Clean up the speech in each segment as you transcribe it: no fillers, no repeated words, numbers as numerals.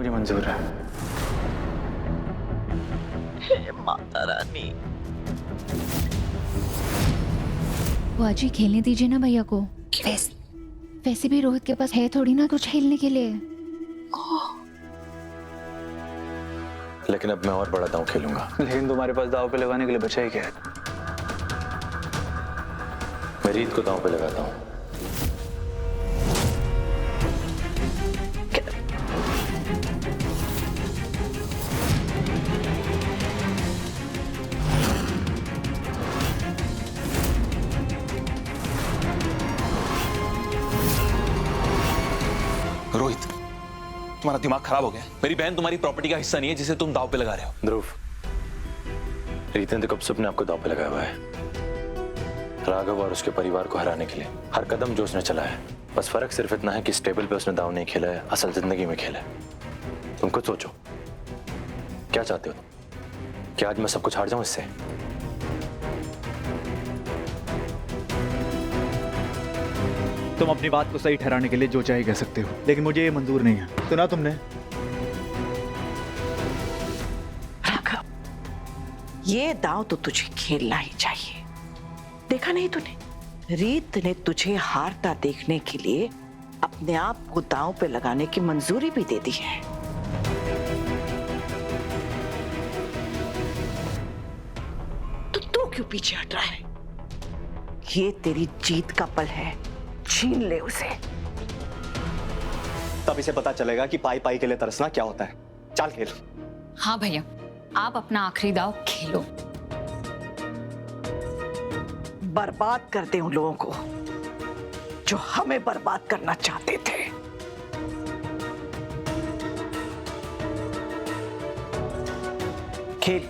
मुझे मंजूर है। हे माता रानी। बुआ जी खेलने दीजिए ना भैया को। वैसे भी रोहित के पास है थोड़ी ना कुछ खेलने के लिए। लेकिन अब मैं और बड़ा दांव खेलूंगा। लेकिन तुम्हारे पास दाव पे लगाने के लिए बचा ही क्या है? मैं रीत को दांव पे लगाता हूँ। रोहित, तुम्हारा दिमाग खराब हो गया। मेरी बहन तुम्हारी प्रॉपर्टी का हिस्सा नहीं है जिसे तुम दांव पे लगा रहे हो। ध्रुव, रीत ने तो कब से अपने आप को दांव पे लगाया हुआ है, राघव और उसके परिवार को हराने के लिए। हर कदम जो उसने चला है, बस फर्क सिर्फ इतना है कि इस टेबल पे उसने दांव नहीं खेला है, असल जिंदगी में खेला है। तुम खुद सोचो, क्या चाहते हो तुम? क्या आज मैं सब कुछ हार जाऊं इससे? तुम अपनी बात को सही ठहराने के लिए जो चाहे कह सकते हो, लेकिन मुझे ये मंजूर नहीं है। सुना तुमने? राघव, ये दांव तो तुझे खेलना ही चाहिए। देखा नहीं तूने, रीत ने तुझे हारता देखने के लिए अपने आप को दांव पे लगाने की मंजूरी भी दे दी है। तो तू क्यों पीछे हट रहा है? ये तेरी जीत का पल है, छीन ले उसे। तब इसे पता चलेगा कि पाई पाई के लिए तरसना क्या होता है। चल खेल। हाँ भैया, आप अपना आखिरी दाव खेलो। बर्बाद कर दे उन लोगों को जो हमें बर्बाद करना चाहते थे। खेल।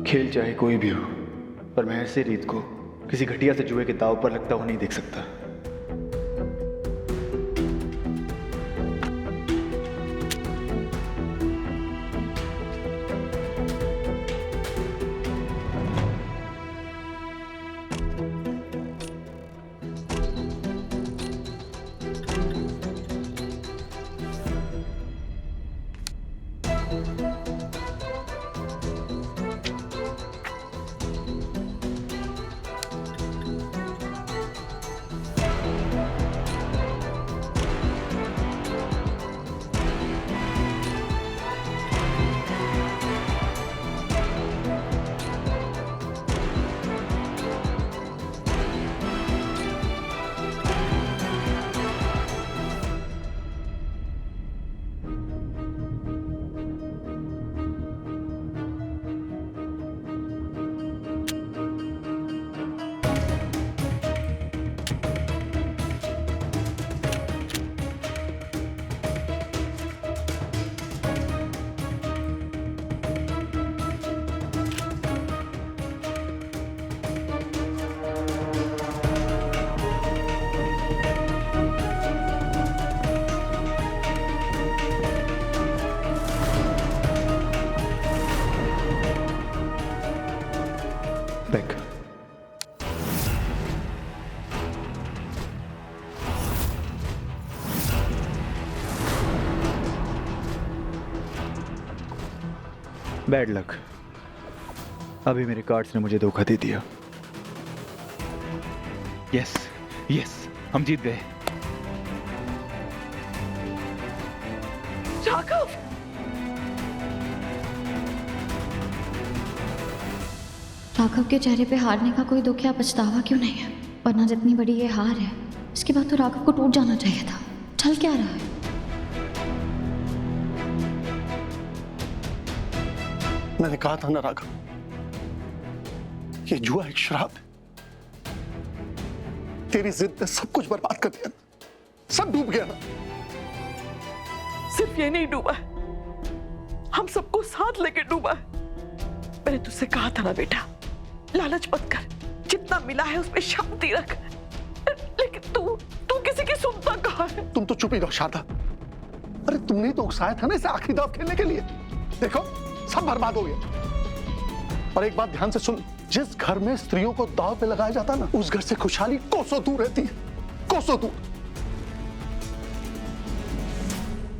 खेल चाहे कोई भी हो, पर मैं ऐसे रीत को किसी घटिया से जुए के दाव पर लगता हुआ नहीं देख सकता। बैक। बैड लक, अभी मेरे कार्ड्स ने मुझे धोखा दे दिया। यस यस, हम जीत गए। राघव, राघव के चेहरे पे हारने का कोई दुख या पछतावा क्यों नहीं है? वरना जितनी बड़ी ये हार है, इसके बाद तो राघव को टूट जाना चाहिए था। चल क्या रहा है? मैंने कहा था ना राघव, ये जुआ एक शराब है। तेरी जिद ने सब कुछ बर्बाद कर दिया, सब डूब गया ना। सिर्फ ये नहीं डूबा है, हम सबको साथ लेके डूबा है। मैंने तुझसे कहा था ना बेटा, लालच मत कर, जितना मिला है उसमें शांति रख। लेकिन तू किसी की सुनता कहाँ है? तुम तो चुप ही रहो शारदा। अरे तुमने तो उकसाया था ना इसे आखिरी दाव खेलने के लिए। देखो सब बर्बाद हो गया। और एक बात ध्यान से सुन, जिस घर में स्त्रियों को दांव पे लगाया जाता ना, उस घर से खुशहाली कोसों दूर रहती है, कोसों दूर।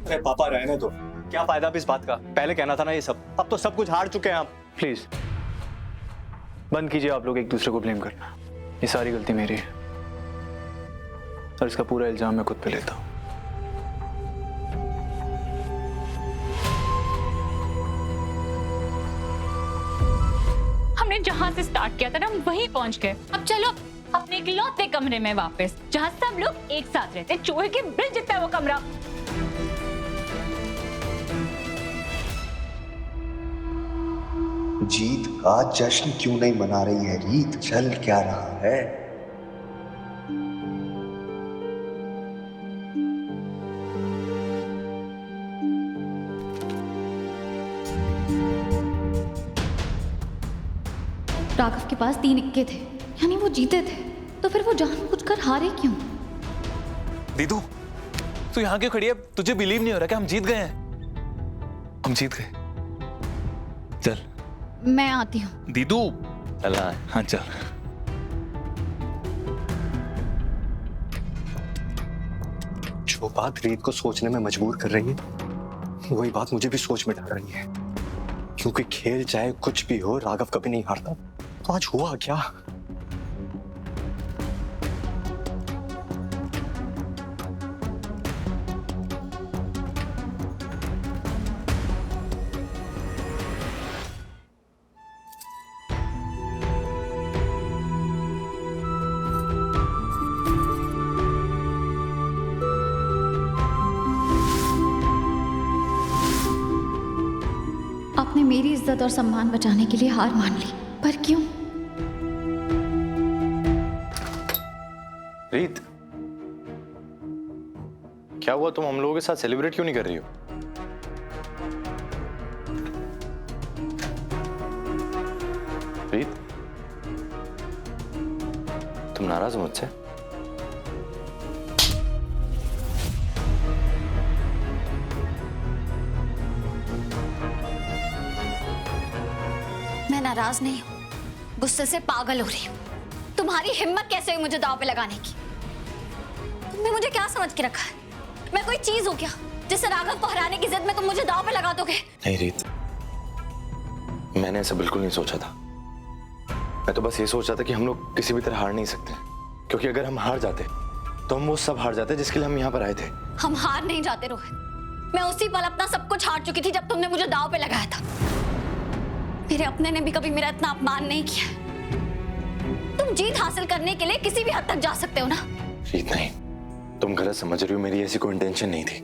अरे पापा रहने दो, क्या फायदा भी इस बात का? पहले कहना था ना ये सब, अब तो सब कुछ हार चुके हैं आप। प्लीज बंद कीजिए आप लोग एक दूसरे को ब्लेम करना। ये सारी गलती मेरी है और इसका पूरा इल्जाम मैं खुद पे लेता हूँ। हमने जहाँ से स्टार्ट किया था ना, हम वहीं पहुंच गए। अब चलो अपने इकलौते कमरे में वापस, जहाँ सब लोग एक साथ रहते। चूहे के बिल जितना है वो कमरा। जीत का जश्न क्यों नहीं मना रही है रीत? चल क्या रहा है? राघव के पास 3 इक्के थे, यानी वो जीते थे, तो फिर वो जानबूझकर हारे क्यों? दीदू, तू यहाँ क्यों खड़ी है? तुझे बिलीव नहीं हो रहा कि हम जीत गए हैं? हम जीत गए। चल मैं आती हूँ। दीदू चल। हाँ चल। जो बात रीत को सोचने में मजबूर कर रही है, वही बात मुझे भी सोच में डाल रही है। क्योंकि खेल चाहे कुछ भी हो, राघव कभी नहीं हारता। तो आज हुआ क्या? आपने मेरी इज्जत और सम्मान बचाने के लिए हार मान ली, पर क्यों? रीत, क्या हुआ? तुम हम लोगों के साथ सेलिब्रेट क्यों नहीं कर रही हो? रीत, तुम नाराज हो मुझसे? मैं नाराज नहीं हूँ, गुस्से से पागल हो रही हूँ। तुम्हारी हिम्मत कैसे हुई मुझे दांव पे लगाने की? तुमने मुझे क्या समझ के रखा है? मैं कोई चीज हूँ क्या जिससे राघव को हराने की जिद में तुम मुझे दांव पे लगा दोगे? नहीं रीत, मैंने ऐसा बिल्कुल नहीं सोचा था। मैं तो बस ये सोच रहा था कि हम लोग किसी भी तरह हार नहीं सकते, क्योंकि अगर हम हार जाते तो हम वो सब हार जाते जिसके लिए हम यहाँ पर आए थे। हम हार नहीं जाते रोहित। मैं उसी पल अपना सब कुछ हार चुकी थी जब तुमने मुझे दांव पे लगाया था। मेरे अपने ने भी कभी मेरा इतना अपमान नहीं किया। तुम जीत हासिल करने के लिए किसी भी हद तक जा सकते हो ना? रीत नहीं, तुम गलत समझ रही हो। मेरी ऐसी कोई इंटेंशन नहीं थी,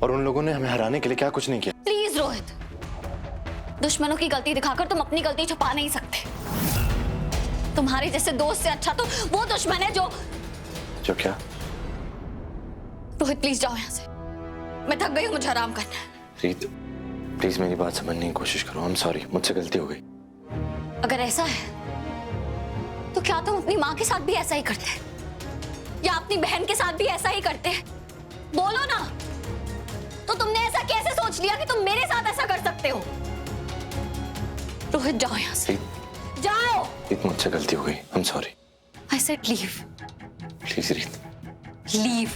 और उन लोगों ने हमें हराने के लिए क्या कुछ नहीं किया। प्लीज रोहित, दुश्मनों की गलती दिखाकर तुम अपनी गलती छुपा नहीं सकते। तुम्हारे जैसे दोस्त से अच्छा तो वो दुश्मन है जो क्या? रोहित प्लीज जाओ यहाँ से, मैं थक गई हूँ, मुझे आराम करना है। रीत प्लीज मेरी बात समझने की कोशिश करो। आई एम सॉरी, मुझसे गलती हो गई। अगर ऐसा है तो क्या तुम अपनी माँ के साथ भी ऐसा ही करते हैं, या अपनी बहन के साथ भी ऐसा ही करते हैं? बोलो ना। तो तुमने ऐसा कैसे सोच लिया कि तुम मेरे साथ ऐसा कर सकते हो? रोहित जाओ यहाँ से, जाओ। रीत मुझसे गलती हो गई, I am sorry. I said leave. Please रीत, लीव।